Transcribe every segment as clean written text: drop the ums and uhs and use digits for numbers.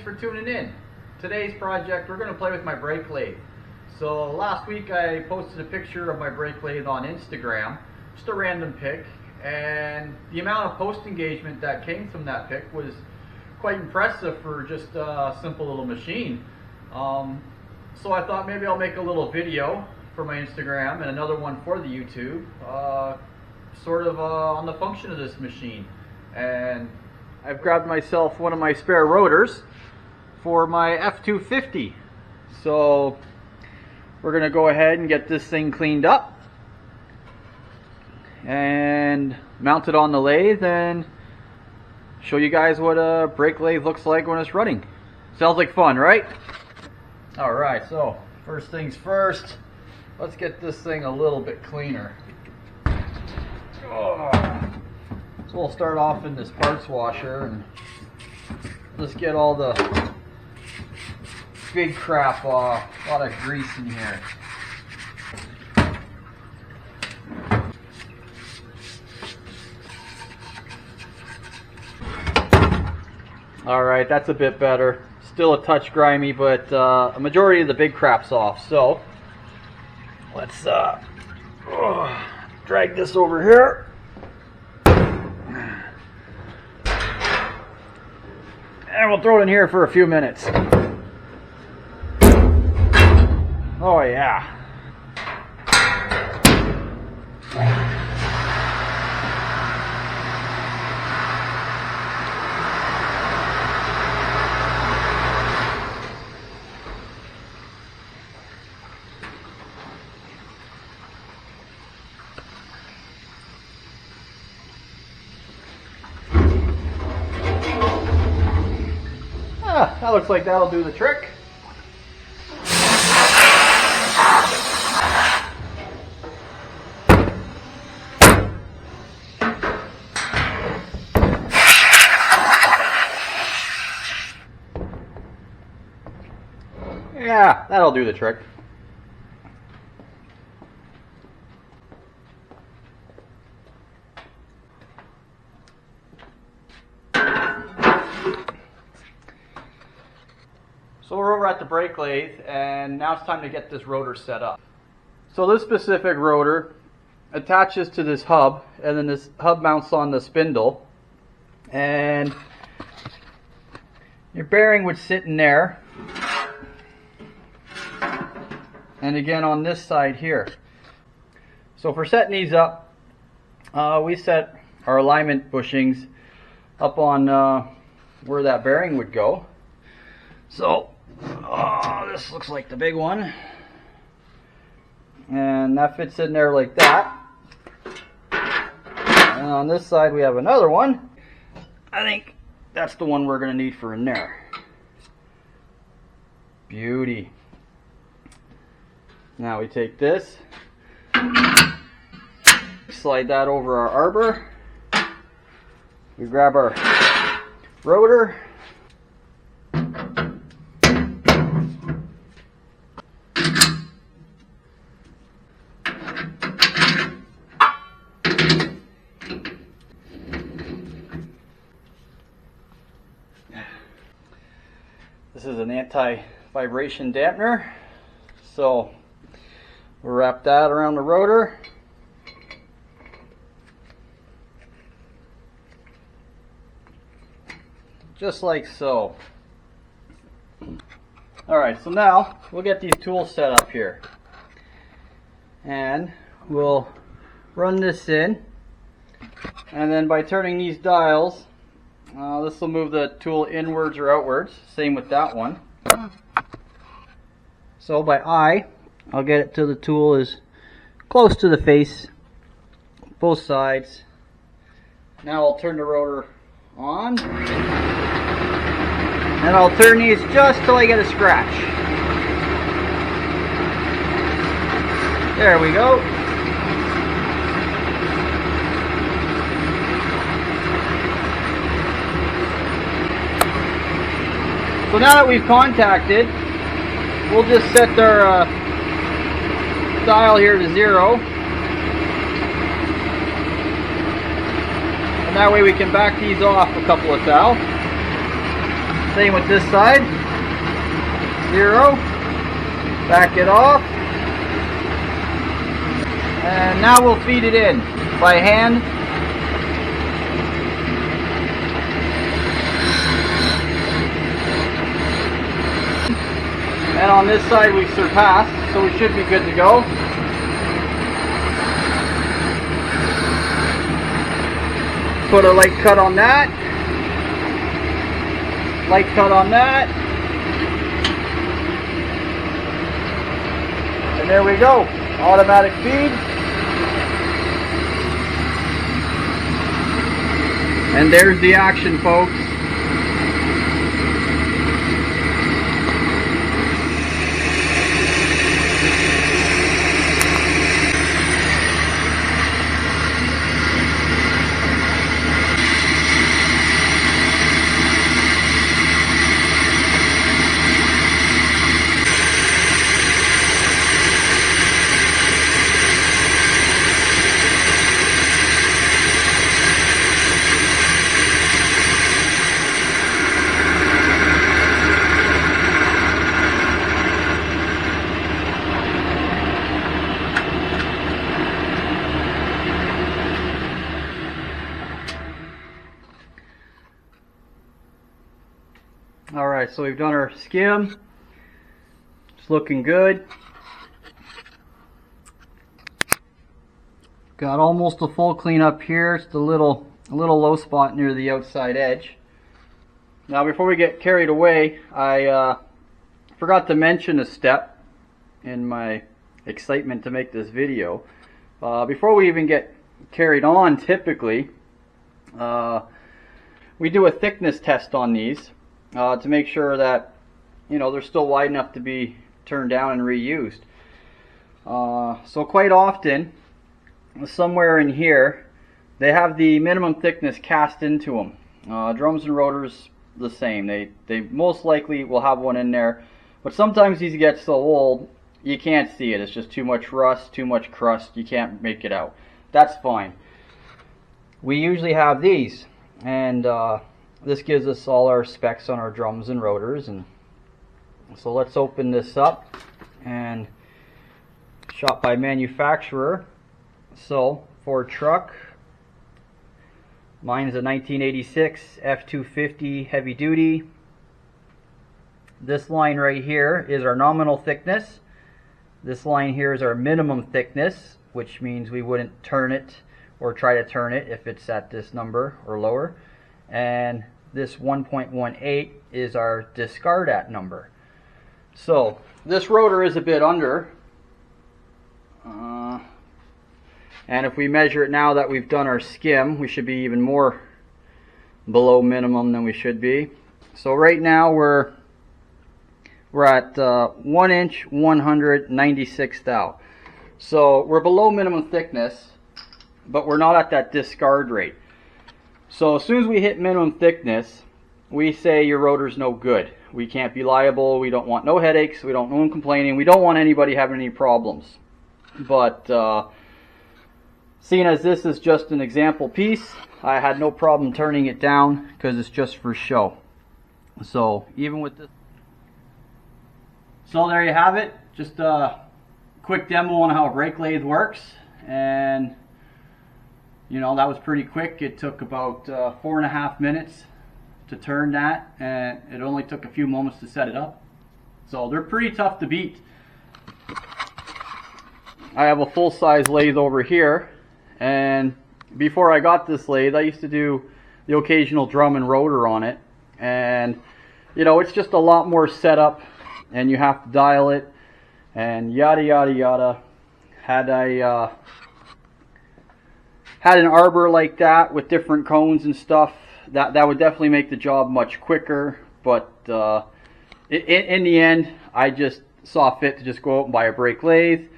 for tuning in. Today's project, we're going to play with my brake lathe. So last week I posted a picture of my brake lathe on Instagram, just a random pic, and the amount of post engagement that came from that pic was quite impressive for just a simple little machine. So I thought maybe I'll make a little video for my Instagram and another one for the YouTube, sort of on the function of this machine. And I've grabbed myself one of my spare rotors for my F250. So we're going to go ahead and get this thing cleaned up and mount it on the lathe and show you guys what a brake lathe looks like when it's running. Sounds like fun, right? Alright, so first things first, let's get this thing a little bit cleaner. So we'll start off in this parts washer and let's get all the big crap off. A lot of grease in here. Alright, that's a bit better. Still a touch grimy, but a majority of the big crap's off. So let's drag this over here. And we'll throw it in here for a few minutes. Oh yeah. That looks like that'll do the trick. Yeah, that'll do the trick. So we're over at the brake lathe, and now it's time to get this rotor set up. So this specific rotor attaches to this hub, and then this hub mounts on the spindle, and your bearing would sit in there, and again on this side here. So for setting these up, we set our alignment bushings up on where that bearing would go. So this looks like the big one, and that fits in there like that. And on this side we have another one. I think that's the one we're going to need for in there. Beauty. Now we take this, slide that over our arbor, we grab our rotor, this is an anti-vibration dampener, so we'll wrap that around the rotor. Just like so. Alright, so now we'll get these tools set up here. And we'll run this in. And then by turning these dials, this will move the tool inwards or outwards. Same with that one. So by eye, I'll get it till the tool is close to the face, both sides. Now I'll turn the rotor on, and I'll turn these just till I get a scratch. There we go. So now that we've contacted, we'll just set our dial here to 0. And that way we can back these off a couple of thou. Same with this side. 0. Back it off. And now we'll feed it in by hand. And on this side we surpassed, so we should be good to go. Put a light cut on that. Light cut on that. And there we go. Automatic feed. And there's the action, folks. Alright, so we've done our skim. It's looking good. Got almost a full clean up here. It's a little low spot near the outside edge. Now before we get carried away, I forgot to mention a step in my excitement to make this video. Before we even get carried on, typically, we do a thickness test on these. To make sure that, you know, they're still wide enough to be turned down and reused. So quite often, somewhere in here, they have the minimum thickness cast into them. Drums and rotors, the same. They most likely will have one in there. But sometimes these get so old, you can't see it. It's just too much rust, too much crust. You can't make it out. That's fine. We usually have these. And this gives us all our specs on our drums and rotors. And so let's open this up. And shot by manufacturer. So Ford truck. Mine is a 1986 F250 heavy duty. This line right here is our nominal thickness. This line here is our minimum thickness, which means we wouldn't turn it or try to turn it if it's at this number or lower. And this 1.18 is our discard at number. So this rotor is a bit under. And if we measure it now that we've done our skim, we should be even more below minimum than we should be. So right now we're at 1 inch 196 thou. So we're below minimum thickness, but we're not at that discard rate. So as soon as we hit minimum thickness, we say your rotor's no good. We can't be liable. We don't want no headaches. We don't want no one complaining. We don't want anybody having any problems. But seeing as this is just an example piece, I had no problem turning it down because it's just for show. So even with this. So there you have it. Just a quick demo on how a brake lathe works. And you know, that was pretty quick. It took about 4.5 minutes to turn that, and it only took a few moments to set it up. So they're pretty tough to beat. I have a full-size lathe over here, and before I got this lathe, I used to do the occasional drum and rotor on it, and you know, it's just a lot more setup, and you have to dial it, and yada yada yada. Had an arbor like that with different cones and stuff, that would definitely make the job much quicker. But in the end, I just saw fit to just go out and buy a brake lathe,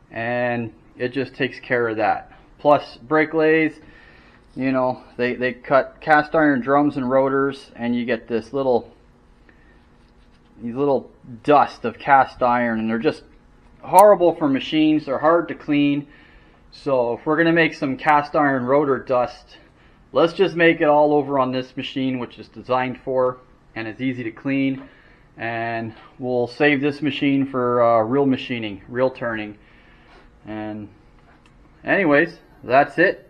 and it just takes care of that. Plus, brake lathes, you know, they cut cast iron drums and rotors, and you get these little dust of cast iron, and they're just horrible for machines. They're hard to clean. So if we're going to make some cast iron rotor dust, let's just make it all over on this machine, which is designed for, and it's easy to clean, and we'll save this machine for real machining, real turning. And anyways, that's it.